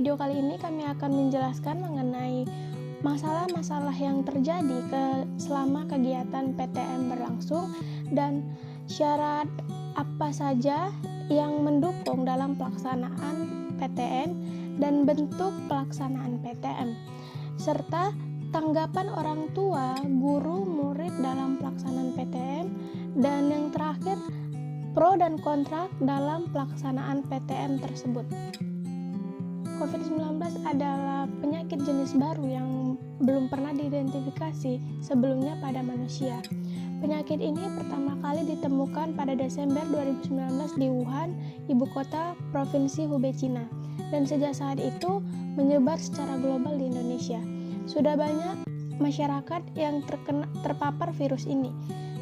video kali ini kami akan menjelaskan mengenai masalah-masalah yang terjadi selama kegiatan PTM berlangsung dan syarat apa saja yang mendukung dalam pelaksanaan PTM dan bentuk pelaksanaan PTM, serta tanggapan orang tua, guru, murid dalam pelaksanaan PTM, dan yang terakhir, pro dan kontra dalam pelaksanaan PTM tersebut. COVID-19 adalah penyakit jenis baru yang belum pernah diidentifikasi sebelumnya pada manusia. Penyakit ini pertama kali ditemukan pada Desember 2019 di Wuhan, ibu kota Provinsi Hubei, Cina, dan sejak saat itu menyebar secara global di Indonesia. Sudah banyak masyarakat yang terpapar virus ini,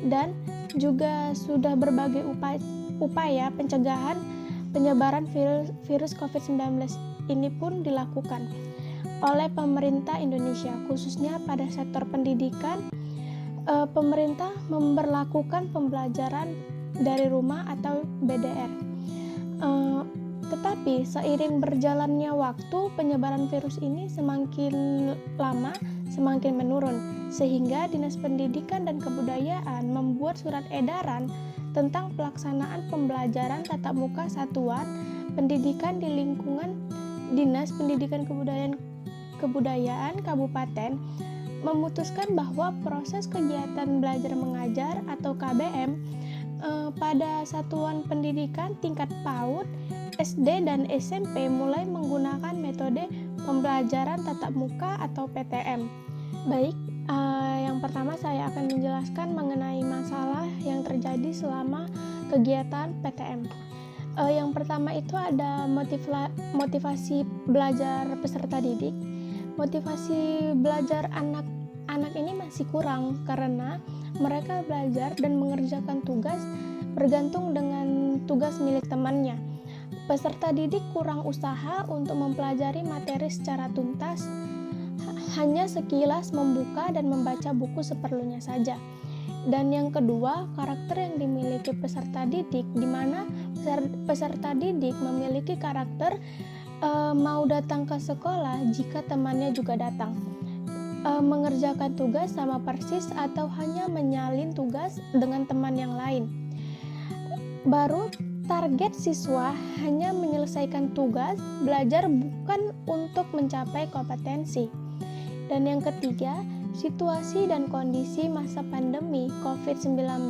dan juga sudah berbagai upaya pencegahan penyebaran virus COVID-19 ini pun dilakukan oleh pemerintah Indonesia, khususnya pada sektor pendidikan. Pemerintah memberlakukan pembelajaran dari rumah atau BDR. Tetapi seiring berjalannya waktu, penyebaran virus ini semakin lama semakin menurun, sehingga Dinas Pendidikan dan Kebudayaan membuat surat edaran tentang pelaksanaan pembelajaran tatap muka satuan pendidikan di lingkungan Dinas Pendidikan Kebudayaan Kabupaten, memutuskan bahwa proses kegiatan belajar mengajar atau KBM pada satuan pendidikan tingkat PAUD, SD, dan SMP mulai menggunakan metode pembelajaran tatap muka atau PTM. Baik, yang pertama saya akan menjelaskan mengenai masalah yang terjadi selama kegiatan PTM. Yang pertama itu ada motivasi belajar peserta didik. Motivasi belajar anak ini masih kurang karena mereka belajar dan mengerjakan tugas bergantung dengan tugas milik temannya. Peserta didik kurang usaha untuk mempelajari materi secara tuntas, hanya sekilas membuka dan membaca buku seperlunya saja. Dan yang kedua, karakter yang dimiliki peserta didik, di mana peserta didik memiliki karakter mau datang ke sekolah jika temannya juga datang, mengerjakan tugas sama persis atau hanya menyalin tugas dengan teman yang lain. Baru target siswa hanya menyelesaikan tugas, belajar bukan untuk mencapai kompetensi. Dan yang ketiga, situasi dan kondisi masa pandemi COVID-19.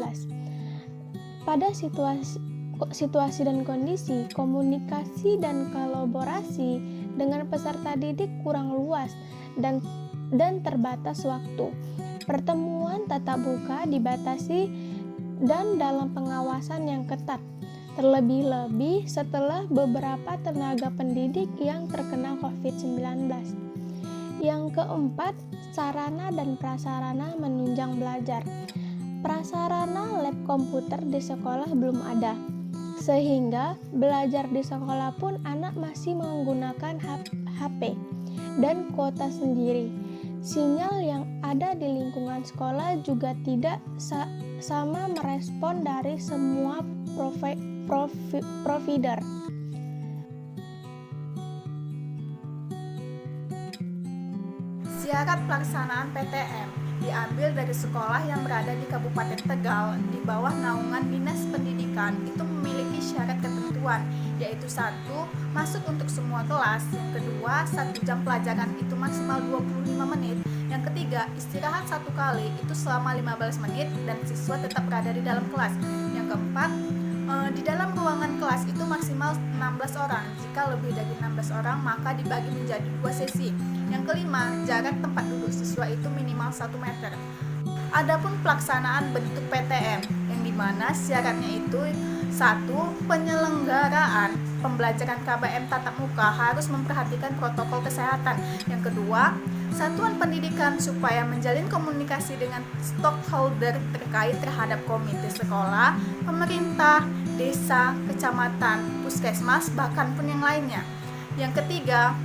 Pada situasi dan kondisi, komunikasi dan kolaborasi dengan peserta didik kurang luas dan terbatas waktu. Pertemuan tatap muka dibatasi dan dalam pengawasan yang ketat, terlebih-lebih setelah beberapa tenaga pendidik yang terkena COVID-19. Yang keempat, sarana dan prasarana menunjang belajar. Prasarana lab komputer di sekolah belum ada, sehingga belajar di sekolah pun anak masih menggunakan HP dan kuota sendiri. Sinyal yang ada di lingkungan sekolah juga tidak sama merespon dari semua provider. Syarat pelaksanaan PTM diambil dari sekolah yang berada di Kabupaten Tegal di bawah naungan Dinas Pendidikan itu memiliki syarat ketentuan, yaitu 1. Masuk untuk semua kelas, yang kedua 1 jam pelajaran itu maksimal 25 menit, yang ketiga istirahat 1 kali itu selama 15 menit dan siswa tetap berada di dalam kelas, yang keempat di dalam ruangan kelas itu maksimal 16 orang, jika lebih dari 16 orang maka dibagi menjadi 2 sesi. Yang kelima, jarak tempat duduk siswa itu minimal 1 meter. Adapun pelaksanaan bentuk PTM, yang dimana syaratnya itu 1. Penyelenggaraan pembelajaran KBM tatap muka harus memperhatikan protokol kesehatan. Yang kedua, satuan pendidikan supaya menjalin komunikasi dengan stakeholder terkait terhadap komite sekolah, pemerintah, desa, kecamatan, puskesmas, bahkan pun yang lainnya. Yang ketiga,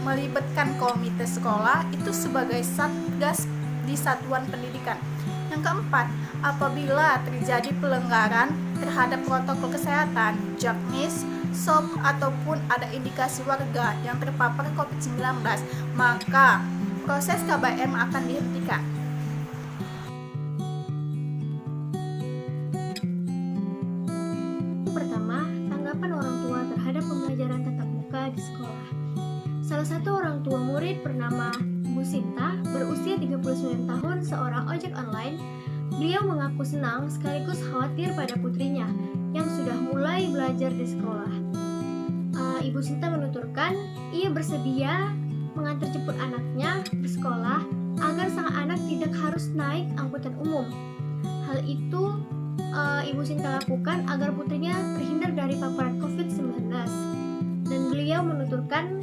melibatkan komite sekolah itu sebagai satgas di satuan pendidikan. Yang keempat, apabila terjadi pelanggaran terhadap protokol kesehatan, jaknis SOP ataupun ada indikasi warga yang terpapar COVID-19, maka proses KBM akan dihentikan. Pertama, tanggapan orang tua terhadap pembelajaran tatap muka di sekolah. Salah satu orang tua murid bernama Bu Sinta, berusia 39 tahun, seorang ojek online. Beliau mengaku senang sekaligus khawatir pada putrinya yang sudah mulai belajar di sekolah. Ibu Sinta menuturkan ia bersedia mengantar jemput anaknya di sekolah agar sang anak tidak harus naik angkutan umum. Hal itu Ibu Sinta lakukan agar putrinya terhindar dari paparan COVID-19. Dan beliau menuturkan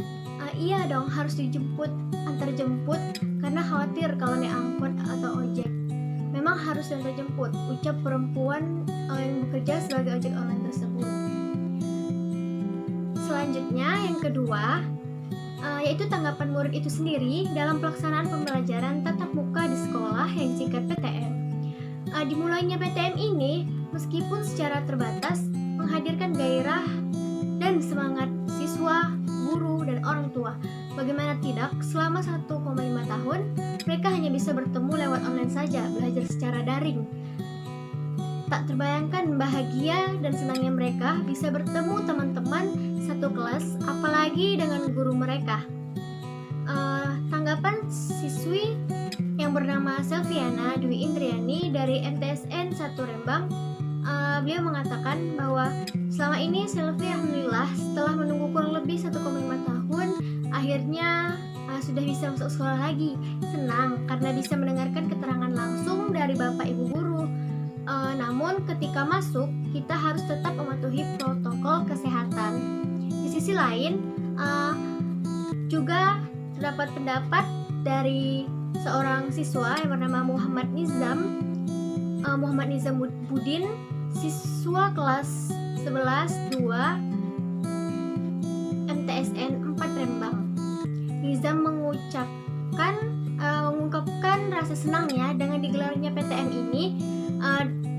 iya dong harus antar jemput karena khawatir kalau naik angkot atau ojek. Memang harus antar jemput, ucap perempuan yang bekerja sebagai ojek online tersebut. Selanjutnya yang kedua, yaitu tanggapan murid itu sendiri dalam pelaksanaan pembelajaran tatap muka di sekolah yang disingkat PTM. Dimulainya PTM ini meskipun secara terbatas menghadirkan gairah dan semangat siswa, guru, dan orang tua. Bagaimana tidak, selama 1,5 tahun mereka hanya bisa bertemu lewat online saja, belajar secara daring. Tak terbayangkan bahagia dan senangnya mereka bisa bertemu teman-teman satu kelas, apalagi dengan guru mereka. Tanggapan siswi yang bernama Selviana Dwi Indriani dari MTSN 1 Rembang, beliau mengatakan bahwa selama ini Selvi alhamdulillah setelah menunggu kurang lebih 1,5 tahun akhirnya sudah bisa masuk sekolah lagi. Senang karena bisa mendengarkan keterangan langsung dari bapak ibu guru. Namun ketika masuk kita harus tetap mematuhi protokol kesehatan. Di sisi lain juga terdapat pendapat dari seorang siswa yang bernama Muhammad Nizam Budin, siswa kelas 11-2 MTSN 4 Rembang. Nizam mengungkapkan rasa senangnya dengan digelarnya PTM ini.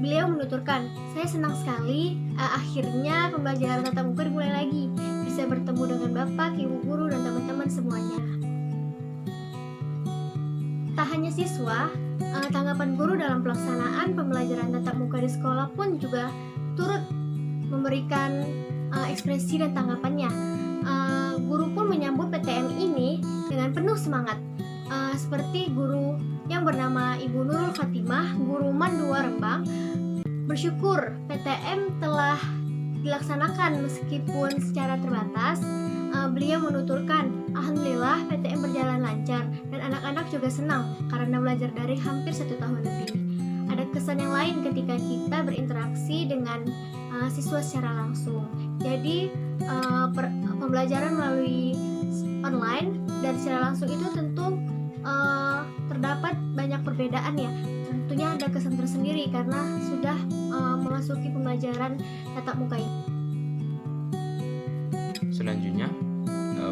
Beliau menuturkan, saya senang sekali akhirnya pembelajaran tatap muka dimulai lagi, bisa bertemu dengan bapak, ibu guru, dan teman-teman semuanya. Tak hanya siswa, tanggapan guru dalam pelaksanaan pembelajaran tatap muka di sekolah pun juga turut memberikan ekspresi dan tanggapannya. Guru pun menyambut PTM ini dengan penuh semangat, seperti guru yang bernama Ibu Nurul Khatimah, guru MAN 2 Rembang, bersyukur PTM telah dilaksanakan meskipun secara terbatas. Beliau menuturkan, alhamdulillah PTM berjalan lancar dan anak-anak juga senang karena belajar dari hampir 1 tahun lebih. Ada kesan yang lain ketika kita berinteraksi dengan siswa secara langsung. Jadi pembelajaran melalui online dan secara langsung itu tentu terdapat banyak perbedaan ya. Tentunya ada kesan tersendiri karena sudah memasuki pembelajaran tatap muka ini. Selanjutnya,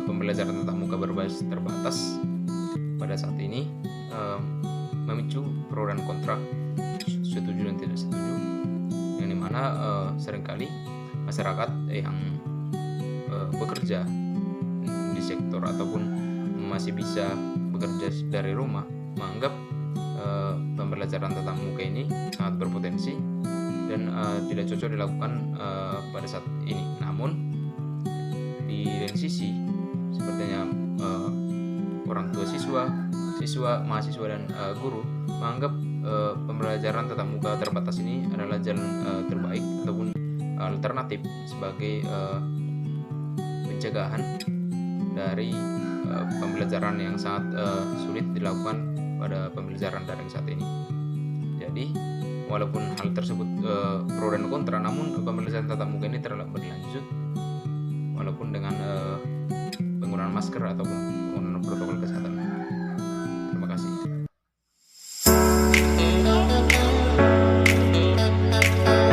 pembelajaran tatap muka berbasis terbatas pada saat ini memicu pro dan kontra, setuju dan tidak setuju, yang dimana seringkali masyarakat yang bekerja di sektor ataupun masih bisa bekerja dari rumah menganggap pembelajaran tatap muka ini sangat berpotensi dan tidak cocok dilakukan pada saat ini. Namun di lain sisi sepertinya orang tua siswa, mahasiswa dan guru menganggap pembelajaran tatap muka terbatas ini adalah jalan terbaik ataupun alternatif sebagai pencegahan dari pembelajaran yang sangat sulit dilakukan pada pembelajaran daring saat ini. Jadi walaupun hal tersebut pro dan kontra, namun pembelajaran tatap muka ini terus berlanjut walaupun dengan penggunaan masker ataupun penggunaan protokol kesehatan